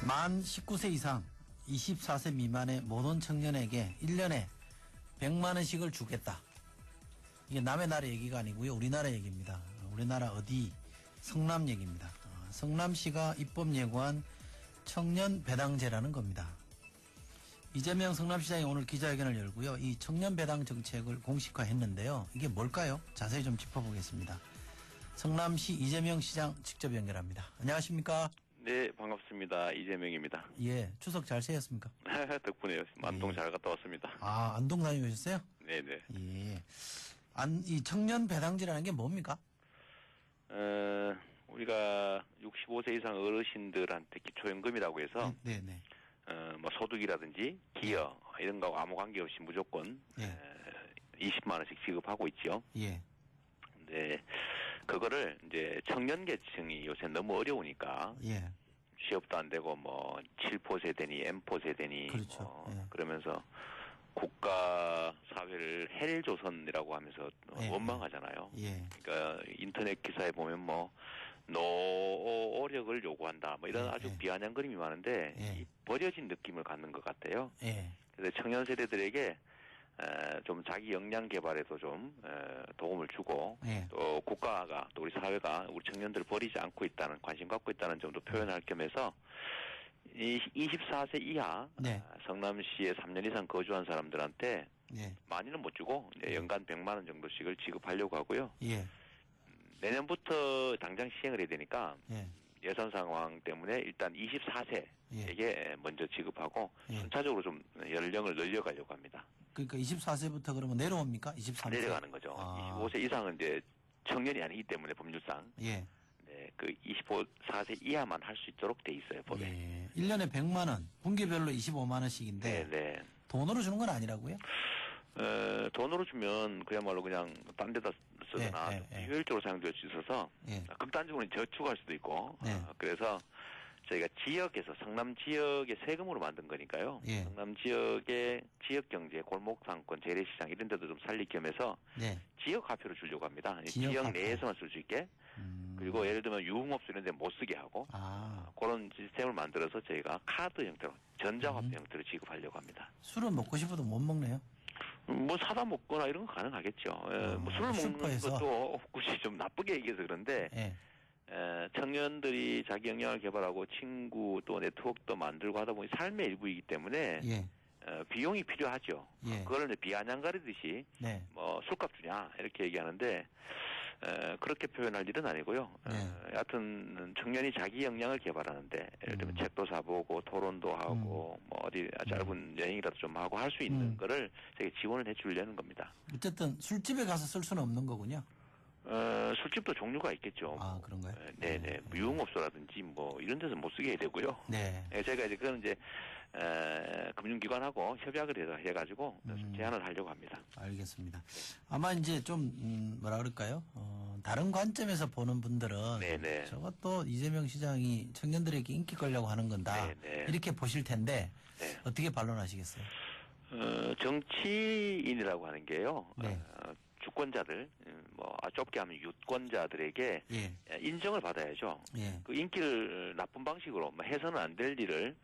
만 19세 이상 24세 미만의 모든 청년에게 1년에 100만 원씩을 주겠다. 이게 남의 나라 얘기가 아니고요. 우리나라 얘기입니다. 우리나라 어디 성남 얘기입니다. 성남시가 입법 예고한 청년 배당제라는 겁니다. 이재명 성남시장이 오늘 기자회견을 열고요. 이 청년 배당 정책을 공식화했는데요. 이게 뭘까요? 자세히 좀 짚어보겠습니다. 성남시 이재명 시장 직접 연결합니다. 안녕하십니까? 네, 반갑습니다. 이재명입니다. 예, 추석 잘 새겼습니까? 덕분에요. 안동 잘 갔다 왔습니다. 아, 안동 다녀오셨어요? 네네. 예. 이 청년 배당제라는 게 뭡니까? 우리가 65세 이상 어르신들한테 기초연금이라고 해서, 네네. 뭐 소득이라든지 기여, 이런 거하고 아무 관계없이 무조건, 20만 원씩 지급하고 있죠. 예. 근데, 그거를 이제 청년 계층이 요새 너무 어려우니까, 예. 취업도 안 되고, 뭐, 7포 세대니, M포 세대니, 그렇죠. 예. 그러면서, 국가 사회를 헬조선이라고 하면서 원망하잖아요. 예. 그러니까 인터넷 기사에 보면 뭐 노력을 요구한다 뭐 이런 아주 비아냥거림이 많은데 이 버려진 느낌을 갖는 것 같아요. 그래서 청년 세대들에게 좀 자기 역량 개발에도 좀 도움을 주고 또 국가가 또 우리 사회가 우리 청년들을 버리지 않고 있다는 관심 갖고 있다는 점도 표현할 겸해서 이 24세 이하 성남시에 3년 이상 거주한 사람들한테 많이는 못 주고 연간 100만 원 정도씩을 지급하려고 하고요. 내년부터 당장 시행을 해야 되니까 예산 상황 때문에 일단 24세에게 먼저 지급하고 순차적으로 좀 연령을 늘려가려고 합니다. 그러니까 24세부터 그러면 내려옵니까? 23세? 내려가는 거죠. 25세 이상은 이제 청년이 아니기 때문에 법률상. 네, 그 24세 이하만 할 수 있도록 돼 있어요, 법에. 1년에 100만 원, 분기별로 25만 원씩인데 돈으로 주는 건 아니라고요? 돈으로 주면 그야말로 그냥 딴 데다 쓰거나 효율적으로 사용될 수 있어서 극단적으로 저축할 수도 있고 그래서 저희가 지역에서 성남 지역의 세금으로 만든 거니까요. 성남 지역의 지역경제, 골목상권, 재래시장 이런 데도 좀 살릴 겸해서 지역 화폐로 주려고 합니다. 지역 내에서만 쓸 수 있게. 그리고 예를 들면 유흥업소 이런 데 못 쓰게 하고 그런 시스템을 만들어서 저희가 카드 형태로 전자화폐 형태로 지급하려고 합니다. 술은 먹고 싶어도 못 먹네요. 뭐 사다 먹거나 이런 건 가능하겠죠. 뭐 술을 먹는 것도 굳이 좀 나쁘게 얘기해서 그런데 청년들이 자기 역량을 개발하고 친구 또 네트워크도 만들고 하다 보니 삶의 일부이기 때문에 비용이 필요하죠. 그걸 비아냥거리듯이 뭐 술값 주냐 이렇게 얘기하는데 그렇게 표현할 일은 아니고요. 여하튼 청년이 자기 역량을 개발하는데 예를 들면 책도 사보고 토론도 하고 뭐 어디 짧은 여행이라도 좀 하고 할 수 있는 거를 저희 지원을 해주려는 겁니다. 어쨌든 술집에 가서 쓸 수는 없는 거군요. 술집도 종류가 있겠죠. 아, 그런가요? 네네. 유흥업소라든지 뭐 이런 데서 못 쓰게 해야 되고요. 제가 이제 그건 이제 금융기관하고 협약을 해가지고 제안을 하려고 합니다. 알겠습니다. 아마 이제 좀 뭐라 그럴까요? 다른 관점에서 보는 분들은 저것도 이재명 시장이 청년들에게 인기 끌려고 하는 건다. 이렇게 보실 텐데 어떻게 반론하시겠어요? 정치인이라고 하는 게요. 주권자들, 뭐, 좁게 하면 유권자들에게 인정을 받아야죠. 그 인기를 나쁜 방식으로, 뭐 해서는 안 될 일을,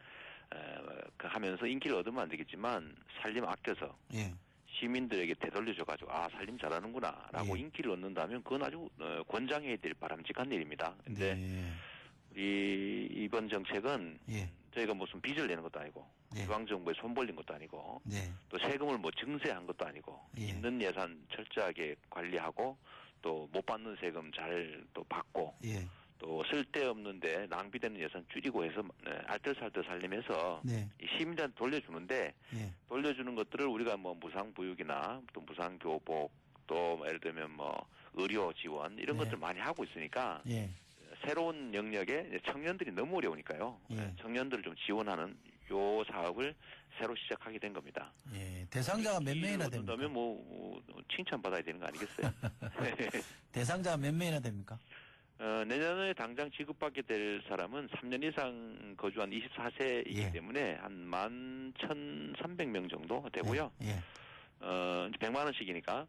하면서 인기를 얻으면 안 되겠지만, 살림 아껴서, 시민들에게 되돌려줘가지고, 살림 잘하는구나, 라고 인기를 얻는다면, 그건 아주, 권장해야 될 바람직한 일입니다. 근데, 우리, 이번 정책은, 저희가 무슨 빚을 내는 것도 아니고, 중앙정부에 손 벌린 것도 아니고, 또 세금을 뭐 증세한 것도 아니고, 있는 예산 철저하게 관리하고, 또 못 받는 세금 잘 또 받고, 또 쓸데없는데 낭비되는 예산 줄이고 해서 알뜰살뜰 살림해서 시민들한테 돌려주는데, 돌려주는 것들을 우리가 뭐 무상보육이나 또 무상교복, 또 예를 들면 뭐 의료 지원 이런 것들 많이 하고 있으니까, 새로운 영역에 청년들이 너무 어려우니까요. 청년들을 좀 지원하는 요 사업을 새로 시작하게 된 겁니다. 대상자가 몇 명이나 됩니까? 그러면 뭐 칭찬받아야 되는 거 아니겠어요? 대상자가 몇 명이나 됩니까? 내년에 당장 지급받게 될 사람은 3년 이상 거주한 24세이기 때문에 한 11,300명 정도 되고요. 100만 원씩이니까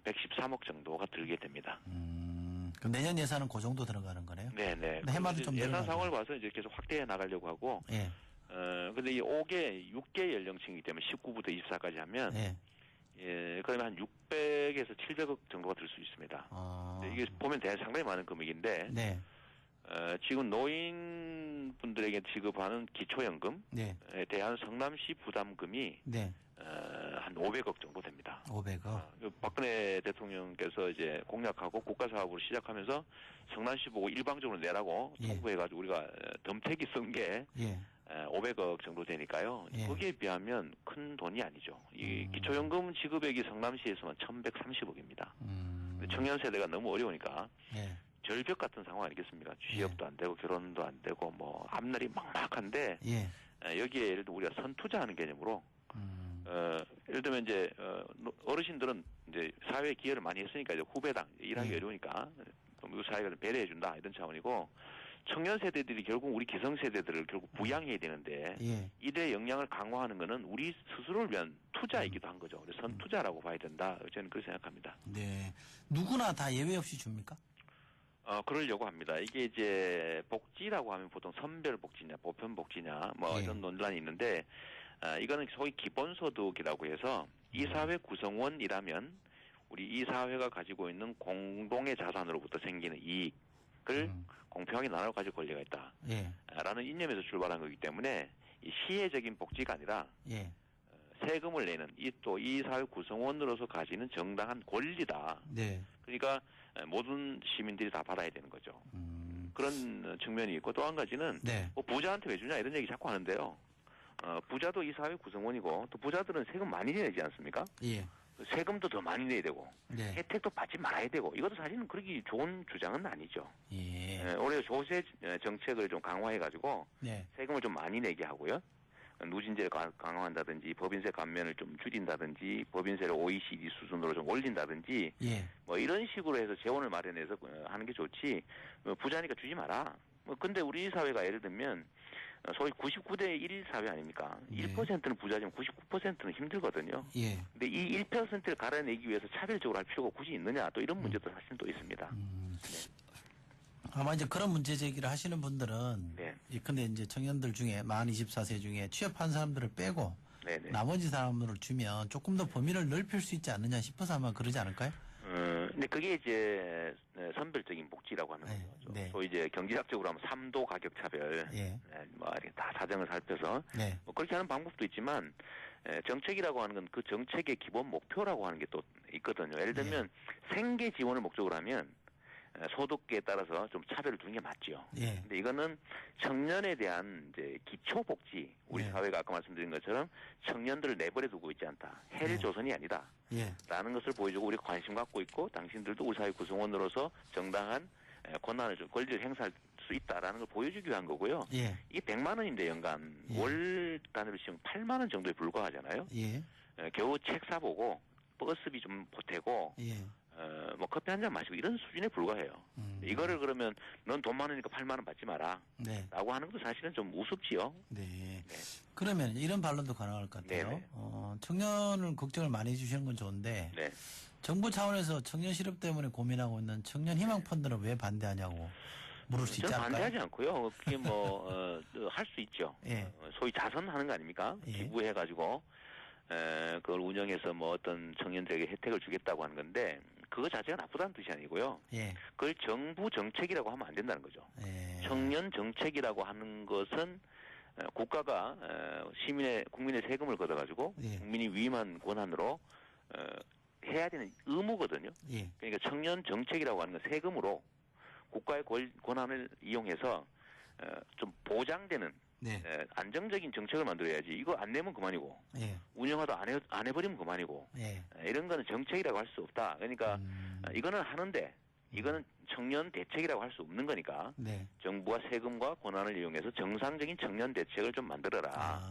113억 정도가 들게 됩니다. 그 내년 예산은 그 정도 들어가는 거네요. 네네. 해마도 좀 예산 상황을 봐서 이제 계속 확대해 나가려고 하고. 예. 근데 이 6개 연령층이기 때문에 19부터 24까지 하면. 예. 예, 그러면 한 600에서 700억 정도가 들 수 있습니다. 이게 보면 상당히 많은 금액인데. 네. 지금 노인분들에게 지급하는 기초연금에 네. 대한 성남시 부담금이. 네. 한 500억 정도 됩니다. 500억. 박근혜 대통령께서 이제 공약하고 국가 사업으로 시작하면서 성남시 보고 일방적으로 내라고 통보해가지고 우리가 덤태기 쓴 게 500억 정도 되니까요. 예. 거기에 비하면 큰 돈이 아니죠. 이 기초연금 지급액이 성남시에서만 1,130억입니다. 청년 세대가 너무 어려우니까 절벽 같은 상황 아니겠습니까? 취업도 안 되고 결혼도 안 되고 뭐 앞날이 막막한데 여기에 예를 들어 우리가 선투자하는 개념으로 예를 들면 이제 어르신들은 이제 사회에 기여를 많이 했으니까 이제 후배당 일하기 어려우니까 좀 사회가 좀 배려해준다 이런 차원이고 청년 세대들이 결국 우리 기성 세대들을 결국 부양해야 되는데 이들의 역량을 강화하는 것은 우리 스스로를 위한 투자이기도 한 거죠. 그래서 선투자라고 봐야 된다. 저는 그렇게 생각합니다. 네, 누구나 다 예외 없이 줍니까? 그러려고 합니다. 이게 이제 복지라고 하면 보통 선별 복지냐, 보편 복지냐, 뭐 이런 논란이 있는데. 이거는 소위 기본소득이라고 해서 이 사회 구성원이라면 우리 이 사회가 가지고 있는 공동의 자산으로부터 생기는 이익을 공평하게 나눠 가질 권리가 있다. 라는 이념에서 출발한 거기 때문에 이 시혜적인 복지가 아니라 세금을 내는 이 사회 구성원으로서 가지는 정당한 권리다. 그러니까 모든 시민들이 다 받아야 되는 거죠. 그런 측면이 있고 또 한 가지는 뭐 부자한테 왜 주냐 이런 얘기 자꾸 하는데요. 부자도 이 사회 구성원이고 또 부자들은 세금 많이 내지 않습니까? 세금도 더 많이 내야 되고 혜택도 받지 말아야 되고 이것도 사실은 그렇게 좋은 주장은 아니죠. 올해 조세 정책을 좀 강화해가지고 세금을 좀 많이 내게 하고요. 누진제를 강화한다든지 법인세 감면을 좀 줄인다든지 법인세를 OECD 수준으로 좀 올린다든지 뭐 이런 식으로 해서 재원을 마련해서 하는 게 좋지 부자니까 주지 마라. 근데 우리 사회가 예를 들면 소위 99대 1 사회 아닙니까? 1%는 부자지만 99%는 힘들거든요. 근데 이 1%를 갈아내기 위해서 차별적으로 할 필요가 굳이 있느냐 또 이런 문제도 사실 또 있습니다. 아마 이제 그런 문제 제기를 하시는 분들은 근데 이제 청년들 중에 만 24세 중에 취업한 사람들을 빼고 나머지 사람들을 주면 조금 더 범위를 넓힐 수 있지 않느냐 싶어서 아마 그러지 않을까요? 근데 그게 이제 선별적인 복지라고 하는 거죠. 또 이제 경제학적으로 하면 3도 가격 차별, 뭐 이렇게 다 사정을 살펴서 뭐 그렇게 하는 방법도 있지만 정책이라고 하는 건 그 정책의 기본 목표라고 하는 게 또 있거든요. 예를 들면 생계 지원을 목적으로 하면 소득에 따라서 좀 차별을 두는 게 맞죠. 근데 이거는 청년에 대한 이제 기초 복지, 우리 사회가 아까 말씀드린 것처럼 청년들을 내버려 두고 있지 않다. 헬 조선이 아니다. 라는 것을 보여주고 우리가 관심 갖고 있고 당신들도 우리 사회 구성원으로서 정당한 권리를 행사할 수 있다라는 걸 보여주기 위한 거고요. 이게 100만 원인데 연간 월 단위로 치면 8만 원 정도에 불과하잖아요. 겨우 책 사보고 버스비 좀 보태고 뭐 커피 한 잔 마시고 이런 수준에 불과해요. 이거를 그러면 넌 돈 많으니까 8만 원 받지 마라. 라고 하는 것도 사실은 좀 우습지요. 그러면 이런 반론도 가능할 것 같아요. 청년을 걱정을 많이 해주시는 건 좋은데 정부 차원에서 청년 실업 때문에 고민하고 있는 청년 희망 펀드는 왜 반대하냐고 물을 수 있지 않을까요? 저는 반대하지 않고요. 그게 뭐 할 수 있죠. 소위 자선하는 거 아닙니까? 기부해가지고 그걸 운영해서 뭐 어떤 청년들에게 혜택을 주겠다고 하는 건데 그거 자체가 나쁘다는 뜻이 아니고요. 그걸 정부 정책이라고 하면 안 된다는 거죠. 청년 정책이라고 하는 것은 국가가 국민의 세금을 걷어가지고 국민이 위임한 권한으로 해야 되는 의무거든요. 그러니까 청년 정책이라고 하는 건 세금으로 국가의 권한을 이용해서 좀 보장되는 안정적인 정책을 만들어야지. 이거 안 내면 그만이고 운영하다 안 해버리면 그만이고 이런 거는 정책이라고 할 수 없다. 그러니까 이거는 하는데 이거는 청년 대책이라고 할 수 없는 거니까 정부가 세금과 권한을 이용해서 정상적인 청년 대책을 좀 만들어라.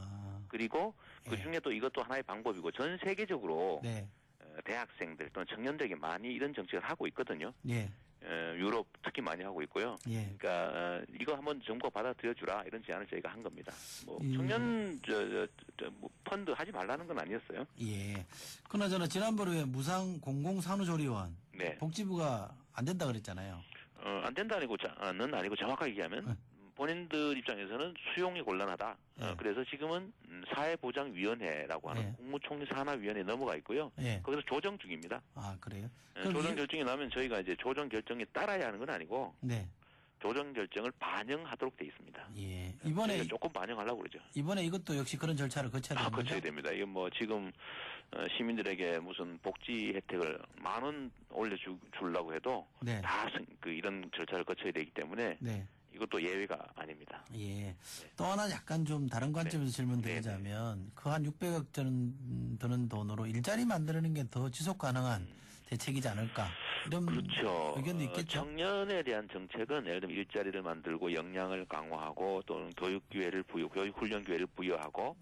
그리고 그중에 또 이것도 하나의 방법이고 전 세계적으로 대학생들 또는 청년들에게 많이 이런 정책을 하고 있거든요. 유럽 특히 많이 하고 있고요. 그러니까 이거 한번 정부가 받아들여 주라 이런 제안을 저희가 한 겁니다. 뭐 청년 뭐 펀드 하지 말라는 건 아니었어요. 그나저나 지난번에 무상 공공산후조리원 복지부가 안 된다 그랬잖아요. 안 된다는 아니고 정확하게 얘기하면 본인들 입장에서는 수용이 곤란하다. 그래서 지금은 사회보장위원회라고 하는 국무총리 산하위원회에 넘어가 있고요. 거기서 조정 중입니다. 아, 그래요? 조정 결정이 나면 저희가 이제 조정 결정에 따라야 하는 건 아니고 조정 결정을 반영하도록 돼 있습니다. 예. 이번에 조금 반영하려고 그러죠. 이번에 이것도 역시 그런 절차를 거쳐야 됩니다. 거쳐야 됩니다. 이건 뭐 지금 시민들에게 무슨 복지 혜택을 10,000원 올려주려고 해도 다 이런 절차를 거쳐야 되기 때문에 이것도 예외가 아닙니다. 예. 또 하나 약간 좀 다른 관점에서 질문 드리자면 그 한 600억 드는 돈으로 일자리 만드는 게 더 지속 가능한 대책이지 않을까 이런 그렇죠. 의견도 있겠죠. 청년에 대한 정책은 예를 들면 일자리를 만들고 역량을 강화하고 또는 교육 훈련 기회를 부여하고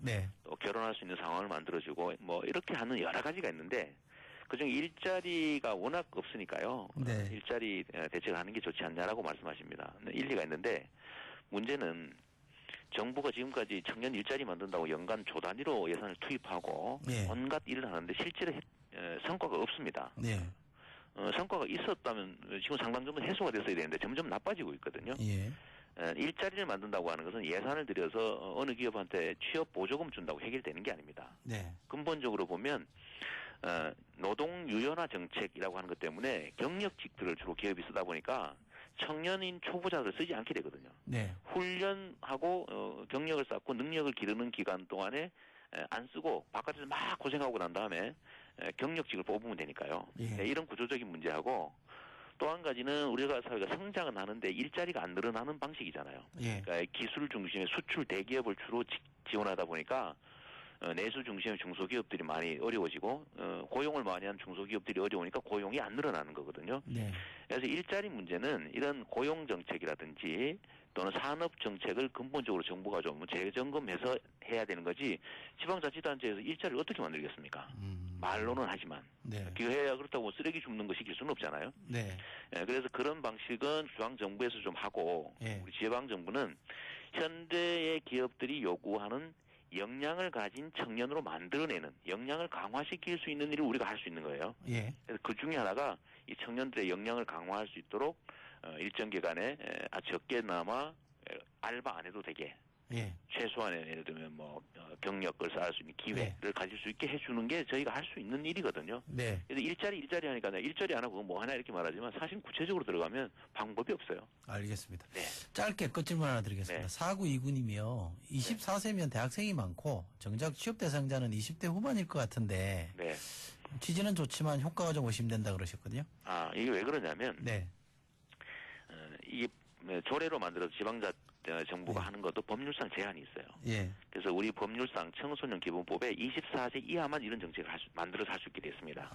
또 결혼할 수 있는 상황을 만들어주고 뭐 이렇게 하는 여러 가지가 있는데 그중 일자리가 워낙 없으니까요. 일자리 대책을 하는 게 좋지 않냐라고 말씀하십니다. 일리가 있는데 문제는 정부가 지금까지 청년 일자리 만든다고 연간 조 단위로 예산을 투입하고 온갖 일을 하는데 실제로 성과가 없습니다. 성과가 있었다면 지금 상당 정도 해소가 됐어야 되는데 점점 나빠지고 있거든요. 일자리를 만든다고 하는 것은 예산을 들여서 어느 기업한테 취업 보조금 준다고 해결되는 게 아닙니다. 근본적으로 보면 노동 유연화 정책이라고 하는 것 때문에 경력직들을 주로 기업이 쓰다 보니까 청년인 초보자들을 쓰지 않게 되거든요. 훈련하고 경력을 쌓고 능력을 기르는 기간 동안에 안 쓰고 바깥에서 막 고생하고 난 다음에 경력직을 뽑으면 되니까요. 이런 구조적인 문제하고 또 한 가지는 우리가 사회가 성장은 하는데 일자리가 안 늘어나는 방식이잖아요. 그러니까 기술 중심의 수출 대기업을 주로 지원하다 보니까 내수 중심의 중소기업들이 많이 어려워지고 고용을 많이 한 중소기업들이 어려우니까 고용이 안 늘어나는 거거든요. 그래서 일자리 문제는 이런 고용 정책이라든지 또는 산업 정책을 근본적으로 정부가 좀 재점검해서 해야 되는 거지 지방자치단체에서 일자리를 어떻게 만들겠습니까? 말로는 하지만 기회야 그렇다고 쓰레기 줍는 거 시킬 수는 없잖아요. 그래서 그런 방식은 중앙정부에서 좀 하고 우리 지방정부는 현대의 기업들이 요구하는 역량을 가진 청년으로 만들어내는 역량을 강화시킬 수 있는 일을 우리가 할 수 있는 거예요. 그래서 그 중에 하나가 이 청년들의 역량을 강화할 수 있도록 일정 기간에 아주 적게나마 알바 안 해도 되게 최소한의 예를 들면 뭐 경력을 쌓을 수 있는 기회를 가질 수 있게 해주는 게 저희가 할 수 있는 일이거든요. 그래서 일자리 하니까 일자리 안 하고 뭐 하나 이렇게 말하지만 사실 구체적으로 들어가면 방법이 없어요. 알겠습니다. 짧게 끝질문 하나 드리겠습니다. 4929님이요. 24세면 대학생이 많고 정작 취업 대상자는 20대 후반일 것 같은데 취지는 좋지만 효과가 좀 의심된다 그러셨거든요. 이게 왜 그러냐면 이게 조례로 만들어서 지방자 정부가 하는 것도 법률상 제한이 있어요. 그래서 우리 법률상 청소년 기본법에 24세 이하만 이런 정책을 만들어서 할 수 있게 됐습니다.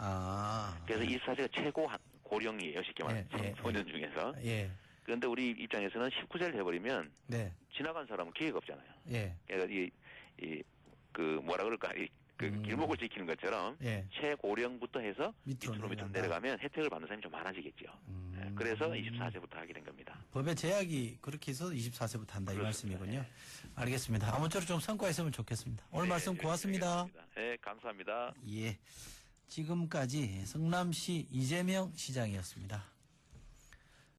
그래서 24세가 최고 고령이에요. 쉽게 말하면 청소년 중에서. 그런데 우리 입장에서는 19세를 해버리면 지나간 사람은 기회가 없잖아요. 그러니까 뭐라 그럴까 길목을 지키는 것처럼 최고령부터 해서 밑으로 내려가면 혜택을 받는 사람이 좀 많아지겠죠. 그래서 24세부터 하게 된 겁니다. 법의 제약이 그렇게 해서 24세부터 한다 이 말씀이군요. 알겠습니다. 아무쪼록 좀 성과 있으면 좋겠습니다. 오늘 말씀 고맙습니다. 네, 감사합니다. 지금까지 성남시 이재명 시장이었습니다.